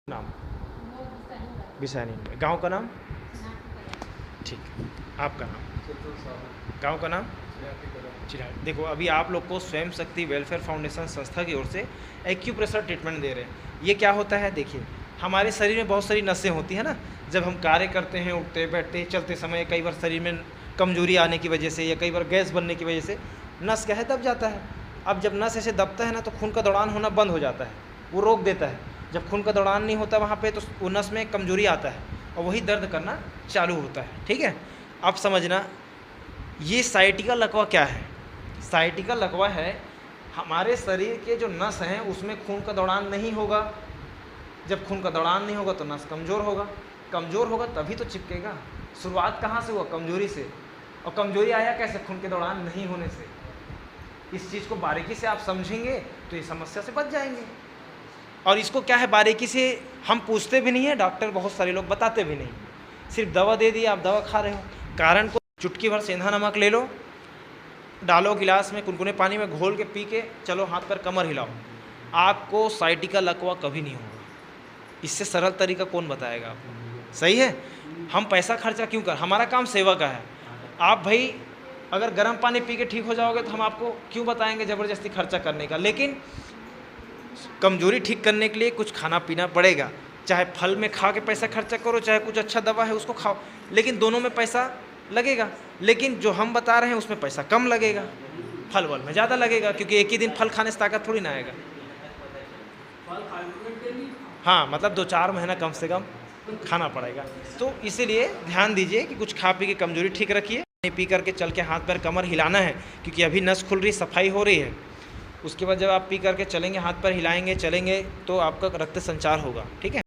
नाम बिसानी में। गांव का नाम? ठीक है। आपका नाम? गांव का नाम? चिराग। देखो, अभी आप लोग को स्वयं शक्ति वेलफेयर फाउंडेशन संस्था की ओर से एक्यूप्रेशर ट्रीटमेंट दे रहे हैं। ये क्या होता है? देखिए, हमारे शरीर में बहुत सारी नसें होती हैं ना। जब हम कार्य करते हैं, उठते बैठते चलते समय, कई बार शरीर में कमजोरी आने की वजह से या कई बार गैस बनने की वजह से नस क्या है, दब जाता है। अब जब नस ऐसे दबता है ना, तो खून का दौड़ान होना बंद हो जाता है, वो रोक देता है। जब खून का दौड़ान नहीं होता वहाँ पे, तो वो नस में कमजोरी आता है और वही दर्द करना चालू होता है। ठीक है, अब समझना, ये साइटिका लकवा क्या है? साइटिका लकवा है हमारे शरीर के जो नस हैं उसमें खून का दौड़ान नहीं होगा। जब खून का दौड़ान नहीं होगा तो नस कमज़ोर होगा, कमज़ोर होगा तभी तो चिपकेगा। शुरुआत कहाँ से हुआ? कमजोरी से। और कमजोरी आया कैसे? खून के दौड़ान नहीं होने से। इस चीज़ को बारीकी से आप समझेंगे तो ये समस्या से बच जाएंगे। और इसको क्या है, बारीकी से हम पूछते भी नहीं है, डॉक्टर बहुत सारे लोग बताते भी नहीं, सिर्फ दवा दे दी, आप दवा खा रहे हो। कारण को चुटकी भर सेंधा नमक ले लो, डालो गिलास में, कुनकुने पानी में घोल के पी के चलो, हाथ पर कमर हिलाओ, आपको साइटिका लकवा कभी नहीं होगा। इससे सरल तरीका कौन बताएगा आपको? सही है। हम पैसा खर्चा क्यों कर, हमारा काम सेवा का है। आप भाई अगर गर्म पानी पी के ठीक हो जाओगे तो हम आपको क्यों बताएंगे ज़बरदस्ती खर्चा करने का। लेकिन कमजोरी ठीक करने के लिए कुछ खाना पीना पड़ेगा। चाहे फल में खा के पैसा खर्चा करो, चाहे कुछ अच्छा दवा है उसको खाओ, लेकिन दोनों में पैसा लगेगा। लेकिन जो हम बता रहे हैं उसमें पैसा कम लगेगा, फल वल में ज़्यादा लगेगा, क्योंकि एक ही दिन फल खाने से ताकत थोड़ी ना आएगा। हाँ, मतलब 2-4 महीना कम से कम खाना पड़ेगा। तो इसीलिए ध्यान दीजिए कि कुछ खा पी के कमजोरी ठीक रखिए। पानी पी करके चल के हाथ पैर कमर हिलाना है, क्योंकि अभी नस खुल रही, सफाई हो रही है। उसके बाद जब आप पी करके चलेंगे, हाथ पैर हिलाएंगे, चलेंगे, तो आपका रक्त संचार होगा। ठीक है।